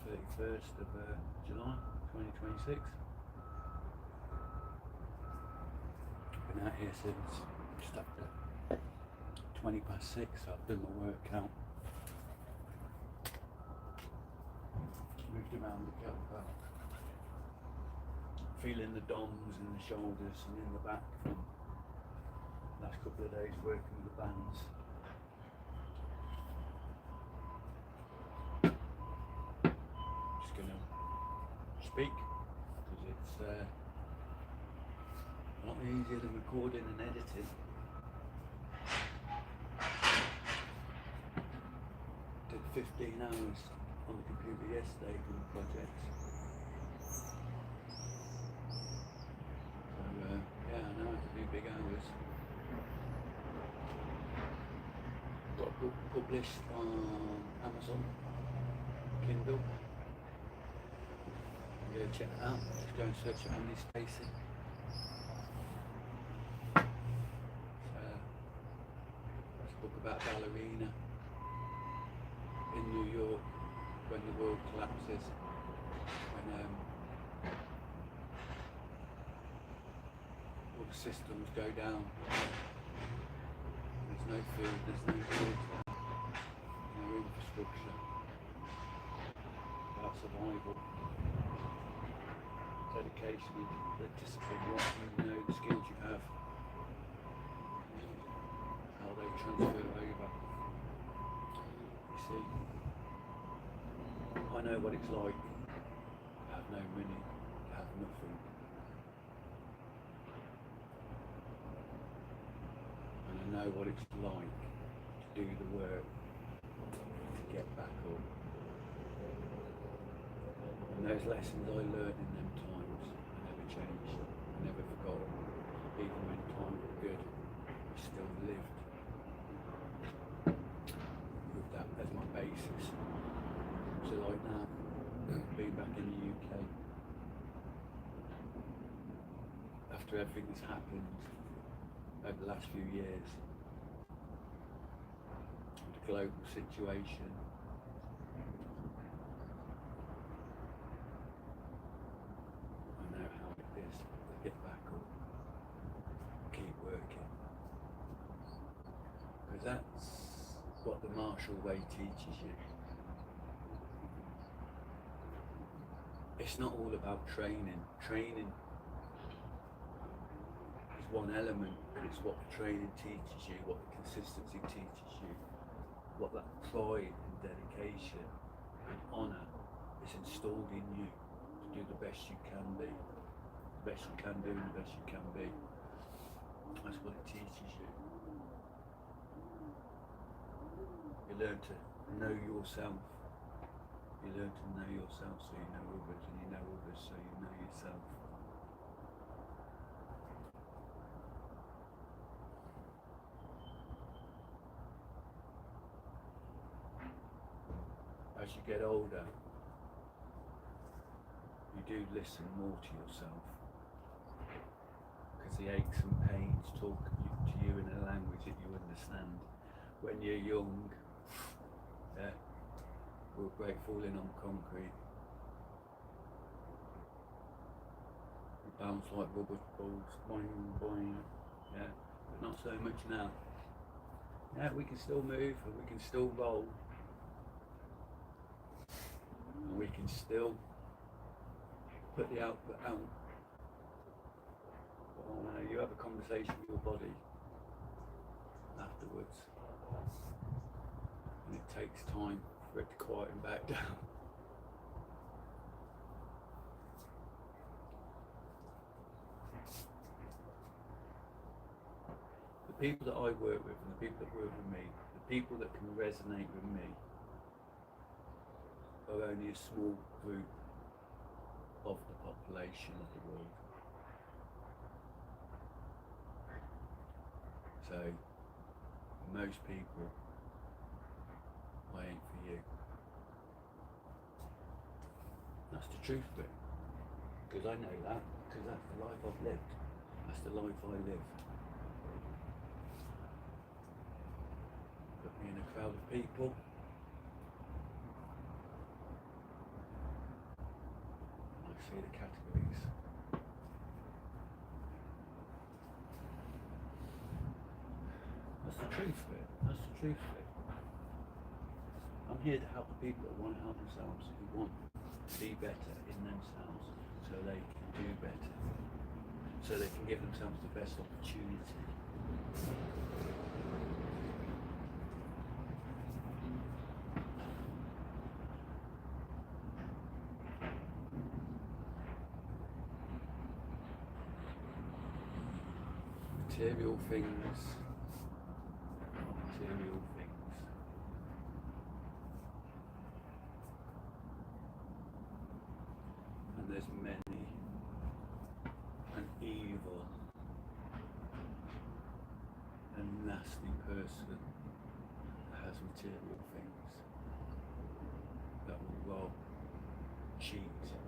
31st of July 2026. Been out here since just after 20 past 6, so I've done my workout. Moved around the kettlebell. Feeling the DOMs in the shoulders and in the back from the last couple of days working with the bands. Just going to speak because it's a lot easier than recording and editing. Did 15 hours on the computer yesterday for the project. Yeah, I know how to do big hours. Got a book published on Amazon, Kindle. Go check it out. Just go and search it on Spacey. It's a book about a ballerina in New York when the world collapses. When all the systems go down. There's no food, there's no water, no infrastructure. About survival, dedication, the discipline, what you know, the skills you have, how they transfer over. You see, I know what it's like to have no money, to have nothing. I know what it's like to do the work to get back up. And those lessons I learned in them times, I never changed, I never forgot. Even when times were good, I still lived with that as my basis. So like now, being back in the UK, after everything that's happened over the last few years, the global situation, I know how it is to get back up, keep working, because that's what the martial way teaches you. It's not all about training. Training is one element, but it's what the training teaches you, what the consistency teaches you, what that pride and dedication and honour is installed in you to do the best you can be, the best you can do and the best you can be. That's what it teaches you. You learn to know yourself. You learn to know yourself so you know others, and you know others so you know yourself. As you get older, you do listen more to yourself, because the aches and pains talk to you in a language that you understand. When you're young, yeah, we're great falling on concrete. We bounce like rubber balls, boing, boing, yeah, but not so much now. Yeah, we can still move and we can still roll. And we can still put the output out. But you have a conversation with your body afterwards. And it takes time for it to quieten back down. The people that I work with and the people that work with me, the people that can resonate with me, are only a small group of the population of the world. So, most people, I ain't for you. That's the truth of it. Because I know that, because that's the life I've lived. That's the life I live. Put me in a crowd of people, see the categories. That's the truth of it. That's the truth of it. I'm here to help the people that want to help themselves, who want to be better in themselves, so they can do better, so they can give themselves the best opportunity. Material things, material things. And there's many an evil and nasty person that has material things, that will rob, cheat, and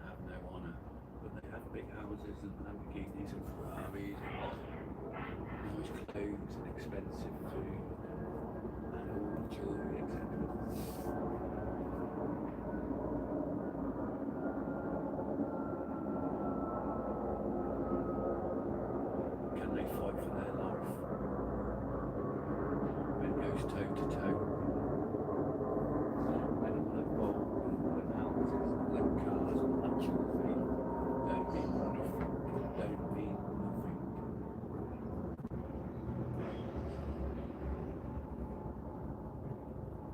have no honour. But they have big houses and Lamborghinis and Ferraris and nice clothes and expensive food and all the jewellery, etc. Can they fight for their life when it goes toe to toe? When all that gold and all them houses and all them cars and all that jewellery don't mean nothing. Don't mean nothing.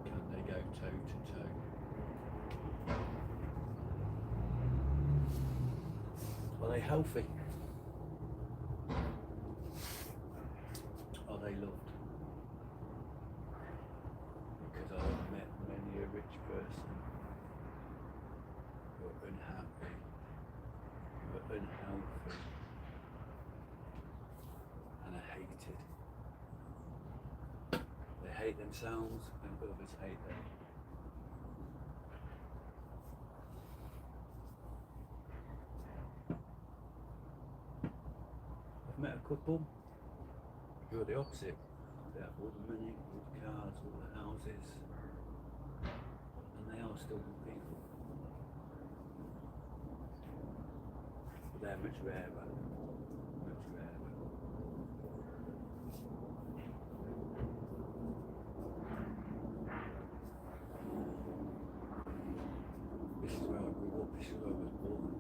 Can they go toe to toe? Are they healthy? Are they loved? Because I've met many a rich person who are unhappy, who are unhealthy, and are hated. They hate themselves and others hate them. I've met a couple who are the opposite. They have all the money, all the cars, all the houses, and they are still good people. But they're much rarer. Much rarer. This is where I grew up, this is where I was born.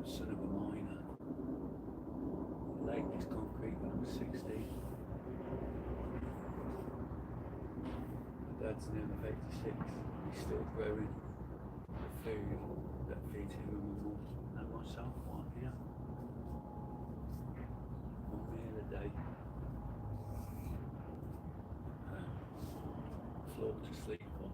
The son of a miner. Laid this concrete when I was 16. My dad's near enough 86. He's still growing the food that feeds him and my mum and myself right here. 1 meal a day. Floor to sleep on.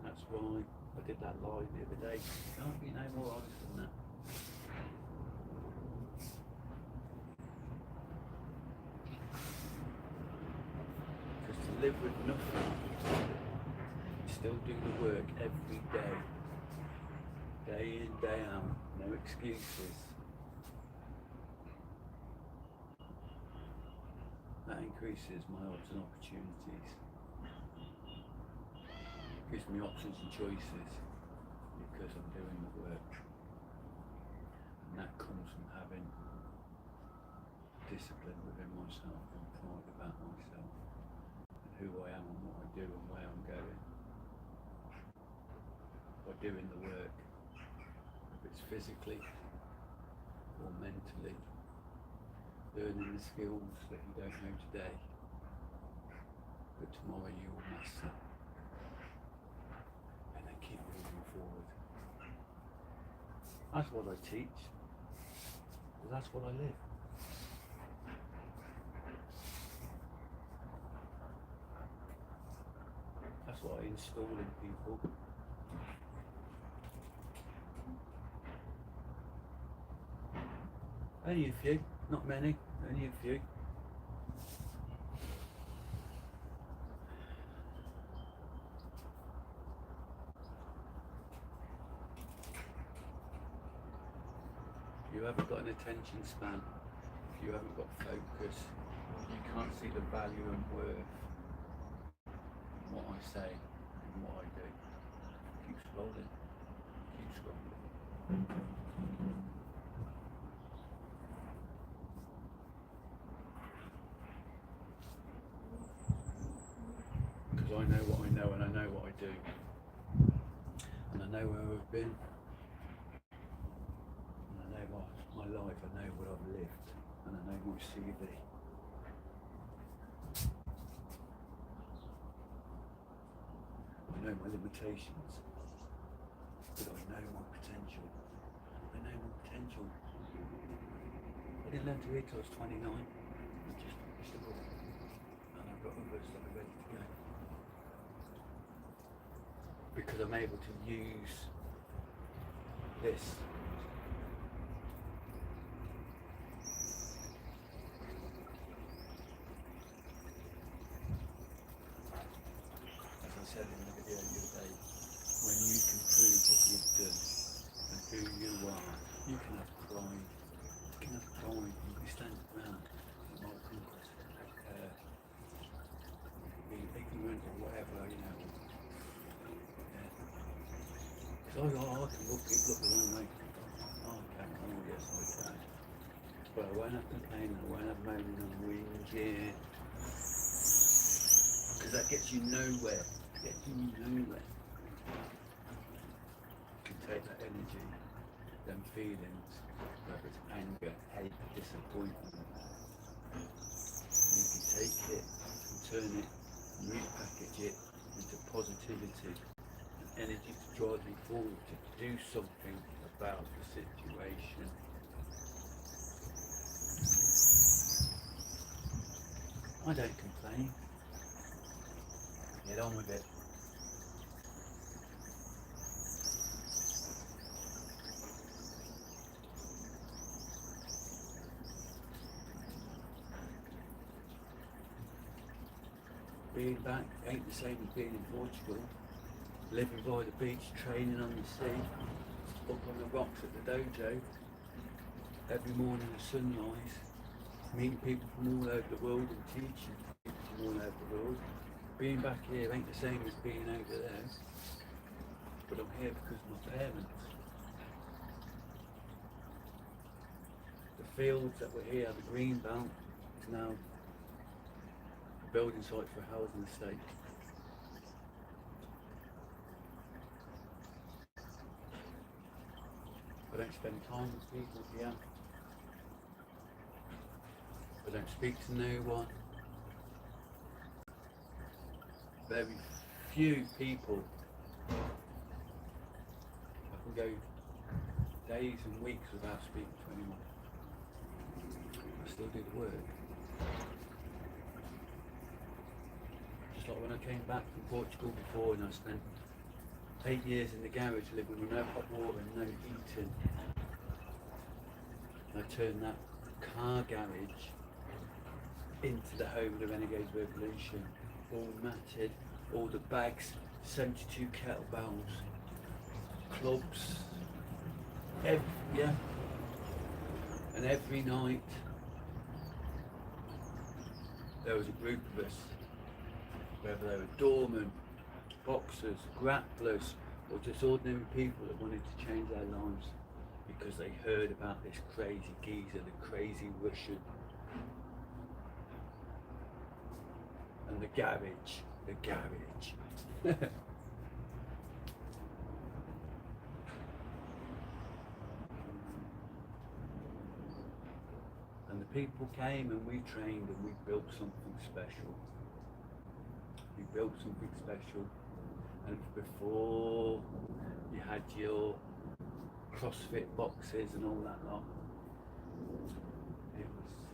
That's why I did that live the other day. Can't be no more honest than that. Because to live with nothing, still do the work every day. Day in, day out, no excuses. That increases my odds and opportunities. Gives me options and choices because I'm doing the work. And that comes from having discipline within myself and pride about myself and who I am and what I do and where I'm going. By doing the work, if it's physically or mentally, learning the skills that you don't know today, but tomorrow you will master. Keep moving forward. That's what I teach. That's what I live. That's what I install in people. Only a few, not many, only a few. If you haven't got an attention span, if you haven't got focus, can't see the value and worth in what I say and what I do, keep scrolling, keep scrolling. Because I know what I know and I know what I do. And I know where I've been. And I know my life, I know what I've lived. And I know my CV. I know my limitations. But I know my potential. I know my potential. I didn't learn to read till I was 29. I just published a book. And I've got others that are ready to go. Because I'm able to use this. As I said in the video the other day, when you can prove what you've done and who you are, you can have pride. You can have pride. You can stand around and not be ignorant or whatever, you know. I can look people up the wrong way. Oh, yes, I can. But I won't have complaining, I won't have moaning and whinging. Because that gets you nowhere. You can take that energy, them feelings, whether it's anger, hate, disappointment. You can take it and turn it and repackage it into positivity. Energy to drive me forward to do something about the situation. I don't complain. Get on with it. Being back ain't the same as being in Portugal. Living by the beach, training on the sea, up on the rocks at the dojo, every morning at sunrise, meeting people from all over the world and teaching people from all over the world. Being back here ain't the same as being over there, but I'm here because of my parents. The fields that were here, the green belt, is now a building site for a housing estate. I don't spend time with people here. I don't speak to no one. Very few people. I can go days and weeks without speaking to anyone. I still do the work. Just like when I came back from Portugal before and I spent 8 years in the garage living with no hot water and no heating. I turned that car garage into the home of the Renegade Revolution. All matted, all the bags, 72 kettlebells, clubs, and every night there was a group of us, whether they were doormen, boxers, grapplers, or just ordinary people that wanted to change their lives because they heard about this crazy geezer, the crazy Russian, and the garage. And the people came and we trained and we built something special. And before you had your CrossFit boxes and all that lot, it was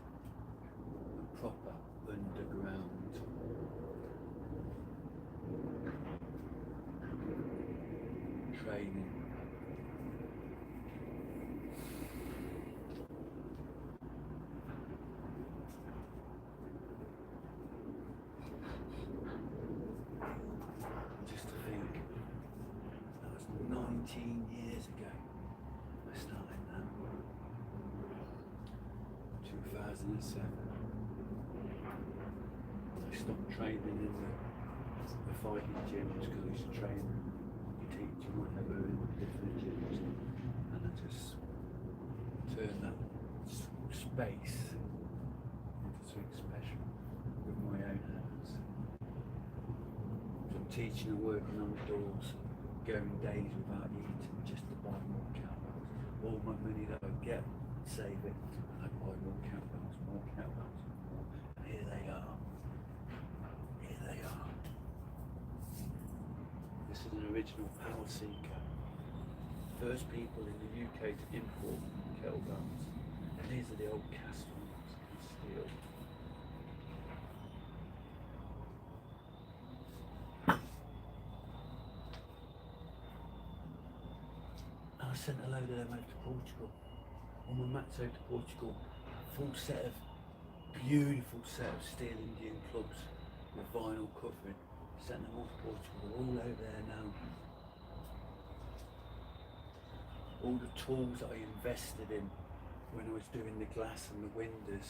a proper underground training. Just to think, that was 19 years ago I started that. 2007. I stopped training in the fighting gyms because I used to train teaching whatever in different gyms, and I just turned that space into something special with my own hands. So I'm teaching and working on the doors, going days without eating just to buy more cowbells. All my money that I get, save it, and I buy more cowbells, more cowbells, and more. And here they are. Here they are. This is an original power seeker. First people in the UK to import kettlebells. And these are the old cast ones in steel. And I sent a load of them over to Portugal. All my mats over to Portugal. Full set of, beautiful set of steel Indian clubs with vinyl covering. Sent them off to Portugal. They're all over there now. All the tools that I invested in when I was doing the glass and the windows,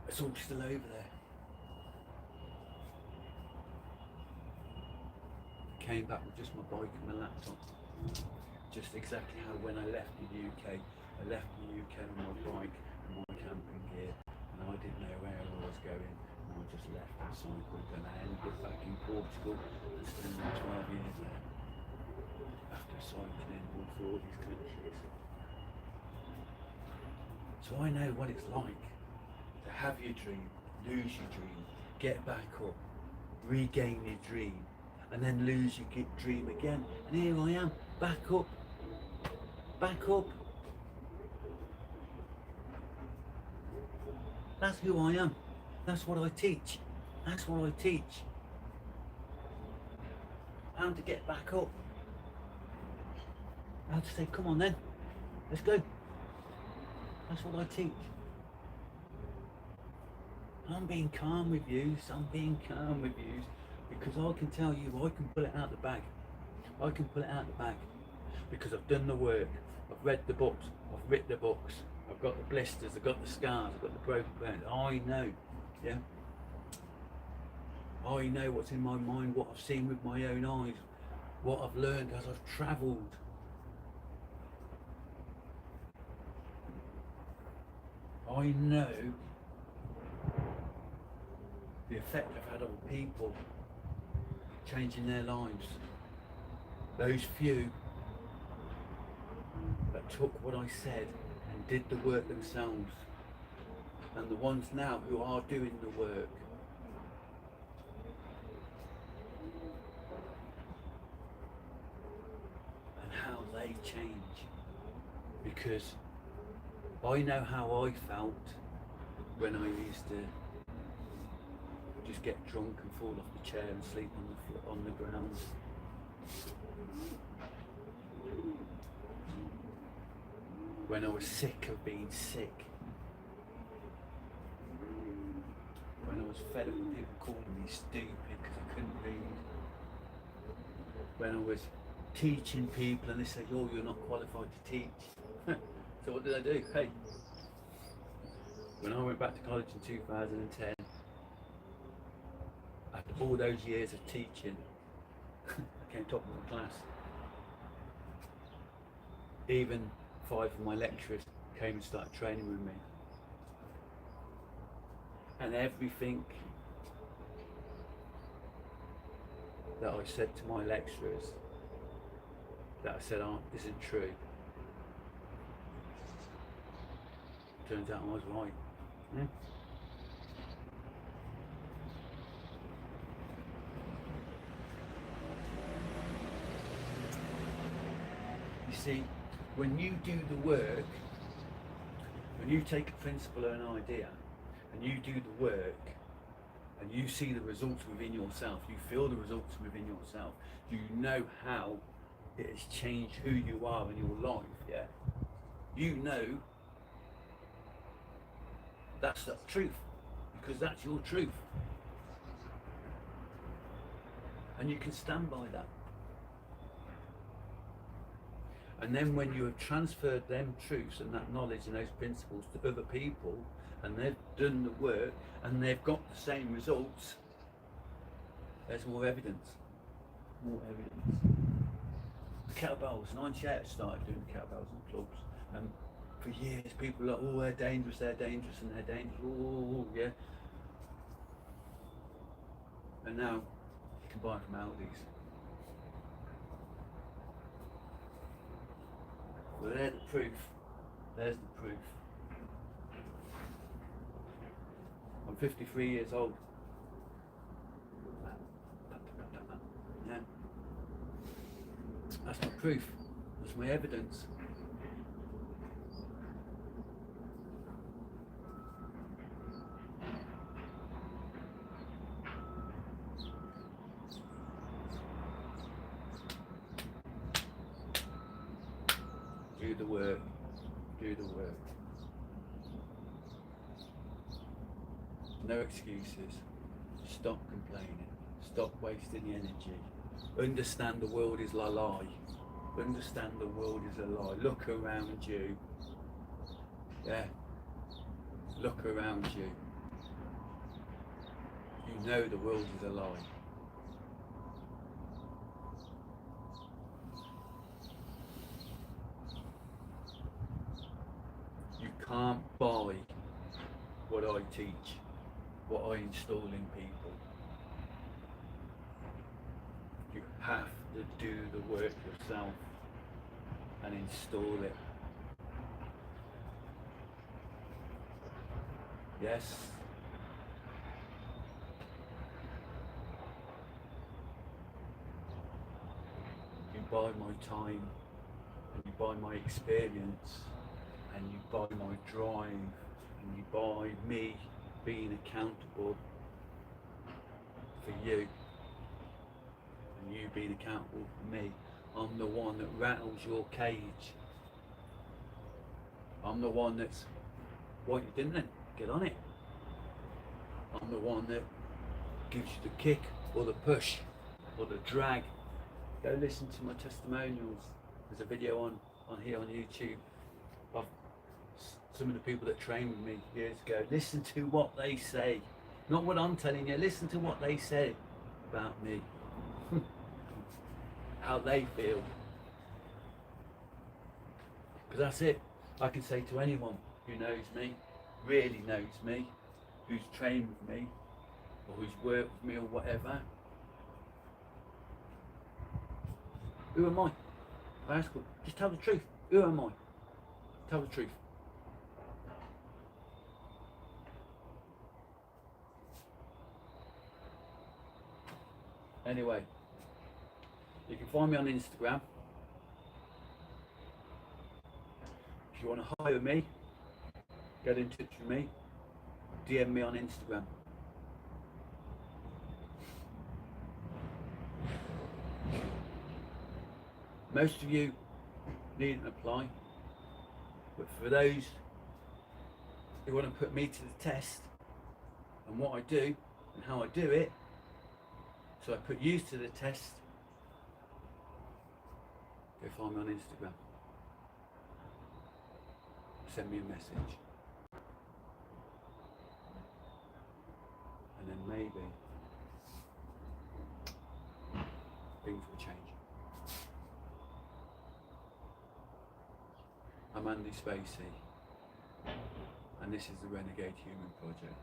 it's all still over there. Came back with just my bike and my laptop. Just exactly how when I left the UK, I left the UK with my bike and my camping gear, and I didn't know where I was going, and I just left and cycled, and I ended up back in Portugal and spending 12 years there. After cycling all through all these countries. So I know what it's like to have your dream, lose your dream, get back up, regain your dream, and then lose your dream again. And here I am, back up, back up. That's who I am. That's what I teach. That's what I teach. How to get back up. How to say, come on then, let's go. That's what I teach. I'm being calm with you, I'm being calm with you, because I can tell you, I can pull it out the bag. I can pull it out the bag, because I've done the work, I've read the books, I've written the books, I've got the blisters, I've got the scars, I've got the broken bones. I know, yeah? I know what's in my mind, what I've seen with my own eyes, what I've learned as I've travelled. I know the effect I've had on people changing their lives. Those few that took what I said and did the work themselves, and the ones now who are doing the work. And how they change. Because I know how I felt when I used to just get drunk and fall off the chair and sleep on the ground. When I was sick of being sick. When I was fed up with people calling me stupid because I couldn't read. When I was teaching people and they said, oh, you're not qualified to teach. So what did I do? Hey, when I went back to college in 2010, after all those years of teaching, I came top of my class. Even 5 of my lecturers came and started training with me. And everything that I said to my lecturers, that I said, oh, isn't true. Turns out I was right. Yeah. You see, when you do the work, when you take a principle or an idea, and you do the work, and you see the results within yourself, you feel the results within yourself, you know how it has changed who you are in your life, yeah? You know that's the truth, because that's your truth. And you can stand by that. And then when you have transferred them truths and that knowledge and those principles to other people, and they've done the work and they've got the same results, there's more evidence. More evidence. The kettlebells, 98 I started doing the kettlebells in clubs, and for years people were like, oh, they're dangerous and they're dangerous, oh, yeah. And now you can buy them from Aldi's. Well, there's the proof. There's the proof. I'm 53 years old. Yeah. That's my proof. That's my evidence. Do the work. Do the work. No excuses. Stop complaining. Stop wasting the energy. Understand the world is a lie. Understand the world is a lie. Look around you. Yeah. Look around you. You know the world is a lie. You can't buy what I teach, what I install in people. You have to do the work yourself and install it. Yes. You buy my time, and you buy my experience, and you buy my drive, and you buy me being accountable for you, and you being accountable for me. I'm the one that rattles your cage. I'm the one that's, what you didn't then? Get on it. I'm the one that gives you the kick or the push or the drag. Go listen to my testimonials. There's a video on here on YouTube of some of the people that trained with me years ago. Listen to what they say. Not what I'm telling you, listen to what they say about me. How they feel. Because that's it. I can say to anyone who knows me, really knows me, who's trained with me, or who's worked with me or whatever, who am I? I ask them, just tell the truth. Who am I? Tell the truth. Anyway, you can find me on Instagram. If you want to hire me, get in touch with me, DM me on Instagram. Most of you needn't apply, but for those who want to put me to the test and what I do and how I do it, so I put you to the test, go find me on Instagram. Send me a message. And then maybe things will change. I'm Andy Spacey, and this is the Renegade Human Project.